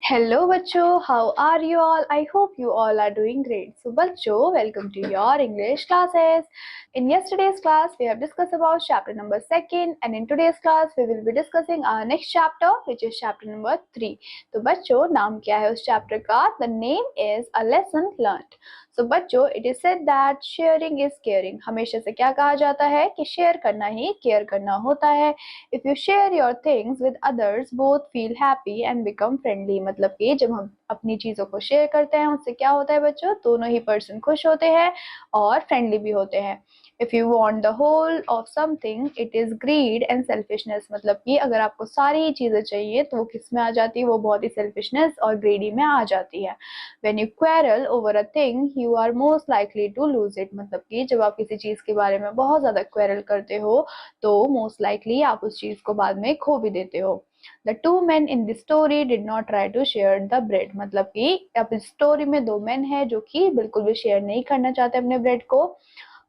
Hello बच्चों, how are you all? I hope you all are doing great. So बच्चों, welcome to your English classes. In yesterday's class we have discussed about chapter number 2 and in today's class we will be discussing our next chapter which is chapter number 3. तो बच्चों, नाम क्या है उस chapter का? The name is a lesson learned. So बच्चों, it is said that sharing is caring. हमेशा से क्या कहा जाता है कि शेयर करना ही केयर करना होता है. If you share your things with others, both feel happy and become friendly. मतलब कि जब हम अपनी चीजों को शेयर करते हैं उससे क्या होता है बच्चों? दोनों ही पर्सन खुश होते हैं और फ्रेंडली भी होते हैं. If you want the whole of something, it is greed and selfishness. मतलब कि अगर आपको सारी चीजें चाहिए तो वो किस में आ जाती है? वो बहुत ही selfishness और greedy में आ जाती है. When you quarrel over a thing, you are most likely to lose it. मतलब कि जब आप किसी चीज के बारे में बहुत ज्यादा quarrel करते हो तो मोस्ट लाइकली आप उस चीज को बाद में खो भी देते हो. The two men in the story did not try to share the bread. मतलब कि अब इस स्टोरी में दो मैन हैं जो कि बिल्कुल भी शेयर नहीं करना चाहते अपने ब्रेड को.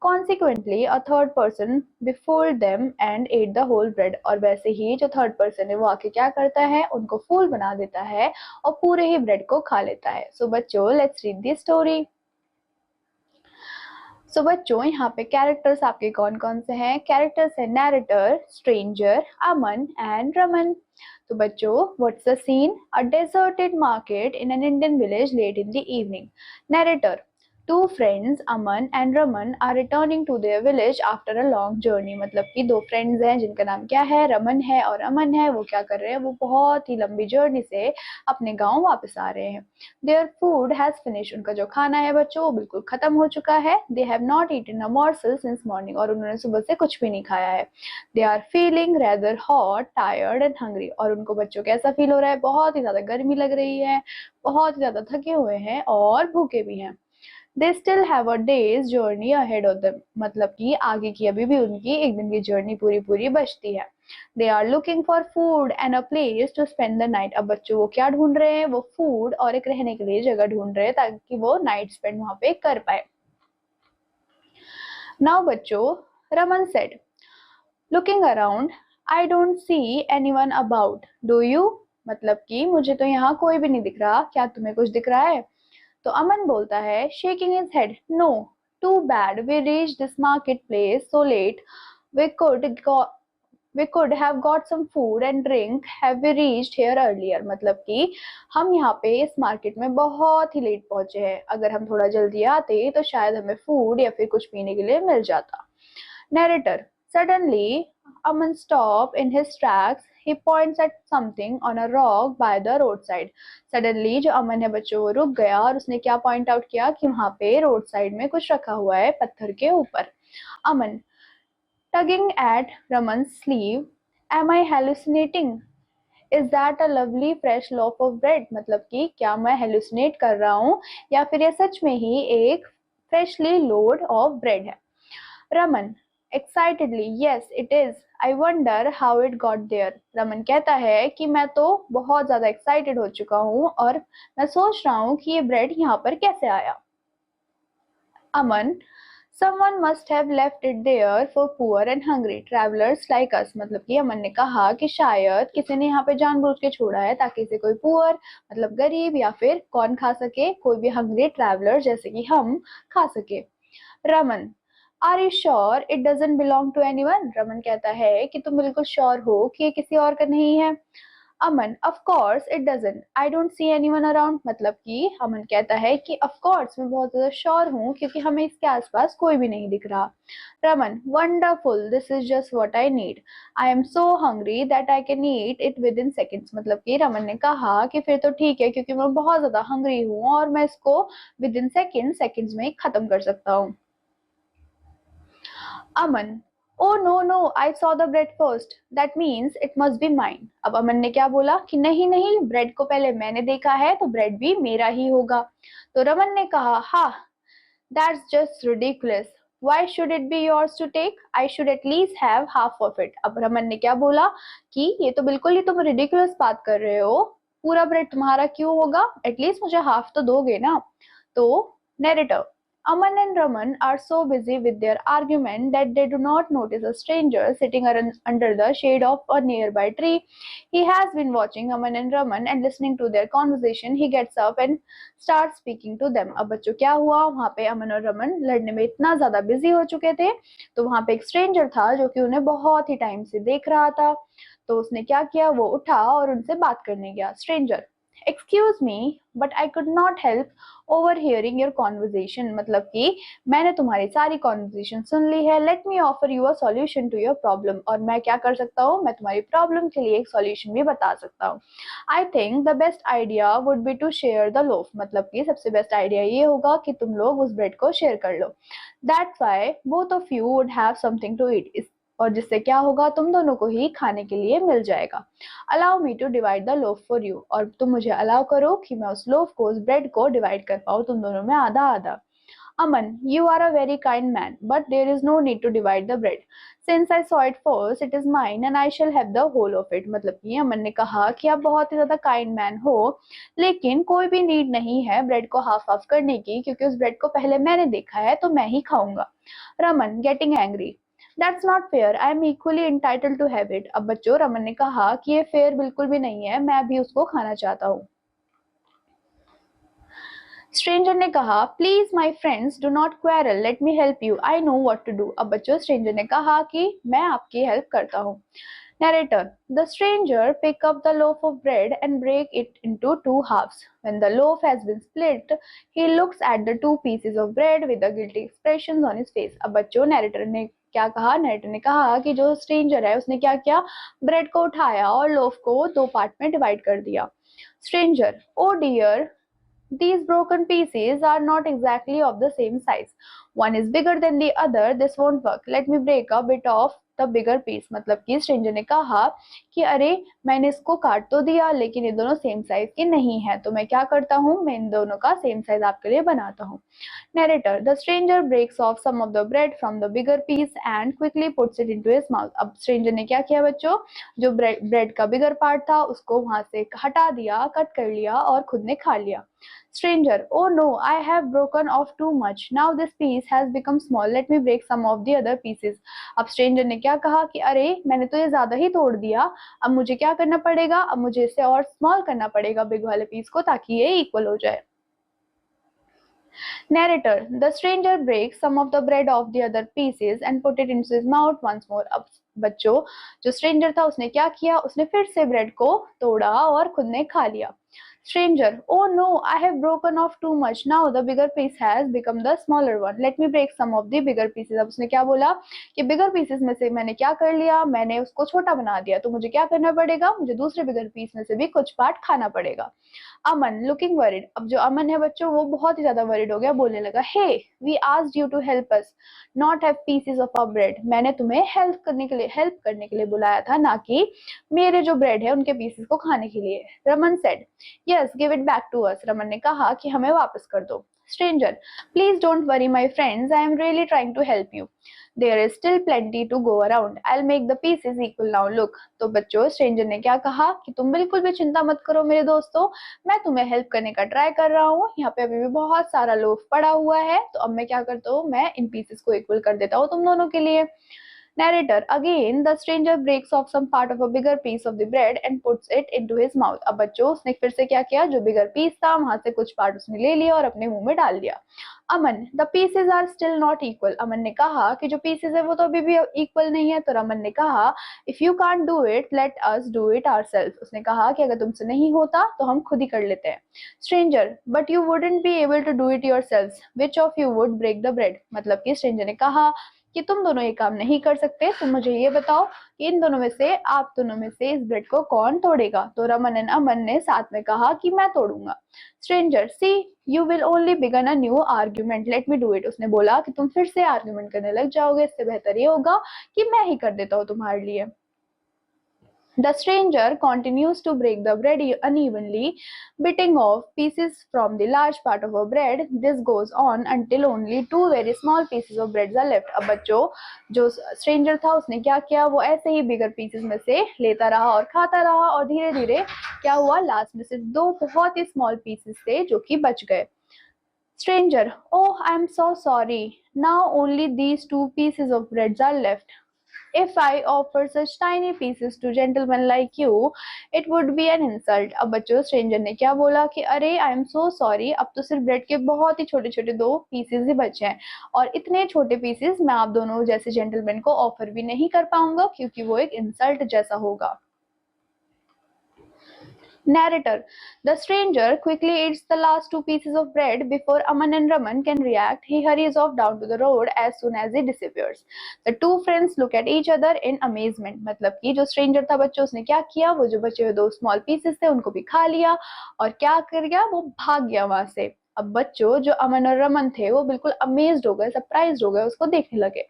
Consequently, a third person befooled them and ate the whole bread. और वैसे ही जो थर्ड पर्सन है वो आके क्या करता है? उनको फूल बना देता है और पूरे ही ब्रेड को खा लेता है. सो बच्चों, लेट्स रीड दी स्टोरी. सो बच्चों, यहाँ पे कैरेक्टर्स आपके कौन कौन से हैं? कैरेक्टर्स है narrator, stranger, Aman and Raman. तो बच्चों, what's the scene? A deserted market in an Indian village late in the evening. Narrator: Two friends, Aman and Raman, are returning to their village after a long journey. मतलब कि दो friends हैं जिनका नाम क्या है? रमन है और अमन है. वो क्या कर रहे हैं? वो बहुत ही लंबी जर्नी से अपने गांव वापस आ रहे हैं. Their food has finished. उनका जो खाना है बच्चों वो बिल्कुल खत्म हो चुका है. They have not eaten a morsel since morning. और उन्होंने सुबह से कुछ भी नहीं खाया है. They are feeling rather hot, tired and hungry. और उनको बच्चों कैसा फील हो रहा है? बहुत ही ज्यादा गर्मी लग रही है, बहुत ही ज्यादा थके हुए हैं और भूखे भी हैं. They still have a day's journey ahead of them. मतलब कि आगे की अभी भी उनकी एक दिन की जर्नी पूरी पूरी बचती है. They are looking for food and a place to spend the night. अब बच्चों वो क्या ढूंढ रहे हैं? वो फूड और एक रहने के लिए जगह ढूंढ रहे हैं ताकि वो नाइट स्पेंड वहां पे कर पाए. Now बच्चों, Raman said, looking around, I don't see anyone about. Do you? मतलब कि मुझे तो यहाँ कोई भी नहीं दिख रहा. क्या तुम्हें कुछ दिख रहा है? तो अमन बोलता है, shaking his head, no, too bad, we reach this market place so late, we could we could have got some food and drink, have we reached here earlier. मतलब कि हम यहाँ पे इस मार्केट में बहुत ही लेट पहुंचे हैं. अगर हम थोड़ा जल्दी आते तो शायद हमें फूड या फिर कुछ पीने के लिए मिल जाता. Narrator: suddenly Aman stopped in his tracks. He points at something on a rock by the roadside. Suddenly जो अमन है बच्चों वो रुक गया और उसने क्या पॉइंट आउट किया कि वहां पे रोड साइड में कुछ रखा हुआ है पत्थर के ऊपर. अमन: tugging at Raman's sleeve, am I hallucinating? Is that a lovely fresh loaf of bread? मतलब कि क्या मैं हेलुसिनेट कर रहा हूँ या फिर ये सच में ही एक फ्रेशली लोड ऑफ ब्रेड है. Raman excitedly: yes it is, I wonder how it got there. Raman कहता है कि मैं तो बहुत ज्यादा एक्साइटेड हो चुका हूँ और मैं सोच रहा हूँ कि ये ब्रेड यहाँ पर कैसे आया. अमन: someone must have left it there for poor and hungry travelers like us. मतलब कि अमन ने कहा कि शायद किसी ने यहाँ पे जानबूझ के छोड़ा है ताकि इसे कोई पुअर मतलब गरीब या फिर कौन खा सके? कोई भी हंग्री ट्रैवलर जैसे कि हम खा सके. Raman: are you sure it doesn't belong to anyone? Raman कहता है कि तुम बिल्कुल श्योर हो कि ये किसी और का नहीं है. Aman: of course it doesn't, I don't see anyone around. मतलब कि अमन कहता है कि ऑफ कोर्स मैं बहुत ज्यादा श्योर हूँ क्योंकि हमें इसके आसपास कोई भी नहीं दिख रहा. Raman: wonderful, this is just what I need, I am so hungry that I can eat it with in seconds. मतलब कि रमन ने कहा कि फिर तो ठीक है क्योंकि मैं बहुत ज्यादा हंग्री हूँ और मैं इसको विद इन सेकेंड्स में खत्म कर सकता हूँ. Aman: oh no no, I saw the bread first, that means it must be mine. अब अमन ने क्या बोला कि नहीं नहीं, ब्रेड को पहले मैंने देखा है तो ब्रेड भी मेरा ही होगा. तो रमन ने कहा, हा, that's just ridiculous, why should it be yours to take, I should at least have half of it. अब रमन ने क्या बोला कि ये तो बिल्कुल ही तुम रिडिकुलस बात कर रहे हो, पूरा ब्रेड तुम्हारा क्यों होगा? एटलीस्ट मुझे हाफ तो दोगे ना. तो narrator: Aman and Raman are so busy with their argument that they do not notice a stranger sitting under the shade of a nearby tree. He has been watching Aman and Raman and listening to their conversation. He gets up and starts speaking to them. अब बच्चों क्या हुआ, वहाँ पे अमन और रमन लड़ने में इतना ज्यादा बिजी हो चुके थे, तो वहाँ पे एक स्ट्रेंजर था जो कि उन्हें बहुत ही टाइम से देख रहा था। तो उसने क्या किया, वो उठा और उनसे बात करने गया। Stranger, excuse me but I could not help overhearing your conversation, मतलब कि मैंने तुम्हारी सारी कॉन्वर्जेशन सुन ली है। Let me offer you a solution to your problem, और मैं क्या कर सकता हूँ, मैं तुम्हारी प्रॉब्लम के लिए एक सॉल्यूशन भी बता सकता हूँ। I think the best idea would be to share the loaf, मतलब कि सबसे बेस्ट आइडिया ये होगा कि तुम लोग उस ब्रेड को शेयर कर लो। That's why both of you would have something to eat, और जिससे क्या होगा, तुम दोनों को ही खाने के लिए मिल जाएगा। Allow me to divide the loaf for you, और तुम मुझे अलाउ करो कि मैं उस लोफ को, उस ब्रेड को डिवाइड कर पाऊँ तुम दोनों में आधा आधा। अमन, you are a very kind man, but there is no need to divide the bread. Since I saw it first, it is mine and I shall have the whole of it. मतलब कि अमन ने कहा कि आप बहुत ही ज्यादा kind man हो, लेकिन कोई भी नीड नहीं है ब्रेड को हाफ हाफ करने की, क्योंकि उस ब्रेड को पहले मैंने देखा है तो मैं ही खाऊंगा। Raman, getting angry, that's not fair, I am equally entitled to have it. अब बच्चों, रमन ने कहा कि ये फेयर बिल्कुल भी नहीं है, मैं भी उसको खाना चाहता हूँ। स्ट्रेंजर ने कहा, please my friends do not quarrel, let me help you, I know what to do. अब बच्चों, स्ट्रेंजर ने कहा कि मैं आपकी हेल्प करता हूँ। Narrator, the stranger pick up the loaf of bread and break it into two halves. When the loaf has been split, he looks at the two pieces of bread with a guilty expressions on his face. अब बच्चों, narrator ने क्या कहा, narrator ने कहा कि जो stranger है उसने क्या किया, ब्रेड को उठाया और लोफ को दो पार्ट में डिवाइड कर दिया। Stranger, oh dear, these broken pieces are not exactly of the same size. One is bigger than the other. This won't work. Let me break a bit of the bigger piece, मतलब कि stranger ने कहा कि अरे मैंने इसको काट तो दिया, लेकिन ये दोनों सेम साइज के नहीं है, तो मैं क्या करता हूँ, मैं इन दोनों का सेम साइज आपके लिए बनाता हूँ। Narrator, the stranger breaks off some of the bread from the bigger piece and quickly puts it into his mouth. अब स्ट्रेंजर ने क्या किया बच्चों, जो ब्रेड का बिगर पार्ट था उसको वहां से हटा दिया, कट कर लिया और खुद ने खा लिया। Stranger, oh no, I have broken off too much. Now this piece has become small. Let me break some of the other pieces. अब स्ट्रेंजर ने क्या कहा कि अरे मैंने तो ये ज्यादा ही तोड़ दिया, अब मुझे क्या करना पड़ेगा, अब मुझे इसे और स्मॉल करना पड़ेगा बिग वाले पीस को, ताकि ये इक्वल हो जाए। Narrator, the stranger breaks some of the bread off the other pieces and put it into his mouth once more. अब बच्चों, जो स्ट्रेंजर था उसने क्या किया, उसने फिर से ब्रेड को तोड़ा और खुद ने खा लिया। Stranger, oh no, I have broken off too much. Now the bigger piece has become the smaller one. Let me break some of the bigger pieces. अब उसने क्या बोला कि बिगर पीसेस में से मैंने क्या कर लिया, मैंने उसको छोटा बना दिया, तो मुझे क्या करना पड़ेगा, मुझे दूसरे बिगर पीस में से भी कुछ पार्ट खाना पड़ेगा। अमन, लुकिंग वरिड, अब जो अमन है बच्चों वो बहुत ही ज्यादा वरिड हो गया, बोलने लगा, hey we asked you to help us not have pieces of our bread, मैंने तुम्हें हेल्प करने के लिए बुलाया था, ना कि मेरे जो ब्रेड है उनके पीसेस को खाने के लिए। Raman said, yes give it back to us, Raman ने कहा कि हमें वापस कर दो। Stranger, please don't worry my friends, I am really trying to help you, there is still plenty to go around, I will make the pieces equal now look. तो बच्चों, stranger ने क्या कहा कि तुम बिल्कुल भी चिंता मत करो मेरे दोस्तों, मैं तुम्हें हेल्प करने का ट्राई कर रहा हूँ, यहाँ पे अभी भी बहुत सारा लोफ पड़ा हुआ है, तो अब मैं क्या करता हूँ, मैं इन पीसेस को इक्वल कर देता हूँ तुम दोनों के लिए। Narrator, again the stranger breaks off some part of a bigger piece of the bread and puts it into his mouth. अब बच्चों, उसने फिर से क्या किया, जो बिगर पीस था वहां से कुछ पार्ट उसने ले लिया और अपने मुंह में डाल दिया। Aman, the pieces are still not equal, Aman ने कहा कि जो पीसेज है वो तो अभी भी इक्वल नहीं है, तो रमन ने कहा, if you can't do it let us do it ourselves, उसने कहा कि अगर तुमसे नहीं होता तो हम खुद ही कर लेते हैं। Stranger, but you wouldn't be able to do it yourselves, which of you would break the bread, मतलब कि स्ट्रेंजर ने कहा कि तुम दोनों ये काम नहीं कर सकते, तुम मुझे ये बताओ कि इन दोनों में से, आप दोनों में से इस ब्रेड को कौन तोड़ेगा, तो रमन एंड अमन ने साथ में कहा कि मैं तोड़ूंगा। Stranger, see you will only begin a new argument, let me do it, उसने बोला कि तुम फिर से आर्ग्यूमेंट करने लग जाओगे, इससे बेहतर ये होगा कि मैं ही कर देता हूँ तुम्हारे लिए। The stranger continues to break the bread unevenly, biting off pieces from the large part of a bread. This goes on until only two very small pieces of bread are left. अब बच्चों, जो stranger था उसने क्या किया, वो ऐसे ही बिगर pieces में से लेता रहा और खाता रहा, और धीरे धीरे क्या हुआ, लास्ट में से दो बहुत ही स्मॉल पीसेस थे जो कि बच गए। Stranger, oh, I'm so sorry. Now only these two pieces of bread are left. If I offer such tiny pieces to gentlemen like you, it would be an insult. अब बच्चों stranger ने क्या बोला कि अरे आई एम सो सॉरी, अब तो सिर्फ ब्रेड के बहुत ही छोटे छोटे दो पीसेस ही बचे हैं और इतने छोटे पीसेस मैं आप दोनों जैसे जेंटलमैन को ऑफर भी नहीं कर पाऊंगा क्योंकि वो एक इंसल्ट जैसा होगा. Narrator: The stranger quickly eats the last two pieces of bread before Aman and Raman can react. He hurries off down to the road as soon as he disappears. The two friends look at each other in amazement. मतलब कि जो stranger था बच्चों उसने क्या किया, वो जो बचे हुए दो small pieces थे उनको भी खा लिया और क्या कर गया, वो भाग गया वहां से. अब बच्चों जो अमन और रमन थे वो बिल्कुल अमेज्ड हो गए, सरप्राइज्ड हो गए, उसको देखने लगे.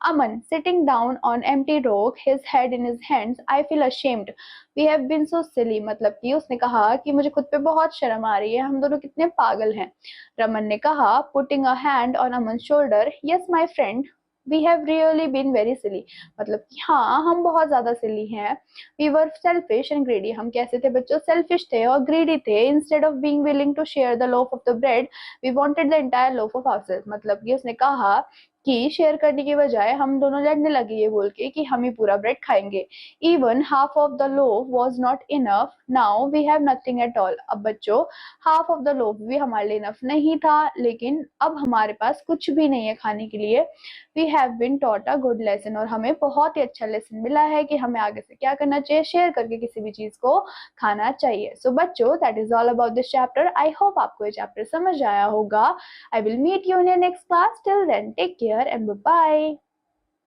अमन sitting down on empty rock, his head in his hands. I feel ashamed. We have been so silly. मतलब कि उसने कहा कि मुझे खुद पे बहुत शर्म आ रही है, हम दोनों कितने पागल हैं. रमन ने कहा putting a hand on Aman shoulder, yes my friend, we have really been very silly. मतलब कि हाँ हम बहुत ज्यादा सिली हैं. We were selfish and greedy. हम कैसे थे बच्चों, सेल्फिश थे और ग्रीडी थे. Instead of being willing to share the loaf of the bread we wanted the entire loaf of ourselves. मतलब कि उसने कहा कि शेयर करने की बजाय हम दोनों लड़ने लगे ये बोल के कि हम ही पूरा ब्रेड खाएंगे. Even half of the loaf was not enough. Now we have nothing at all. अब बच्चों half of the loaf भी हमारे लिए enough नहीं था, लेकिन अब हमारे पास कुछ भी नहीं है खाने के लिए. We have been taught a good lesson. और हमें बहुत ही अच्छा लेसन मिला है कि हमें आगे से क्या करना चाहिए, शेयर करके किसी भी चीज को खाना चाहिए. So बच्चों that is all about this chapter. I hope आपको ये chapter समझ आया होगा. I will meet you in your next class. Till then, take care and bye bye.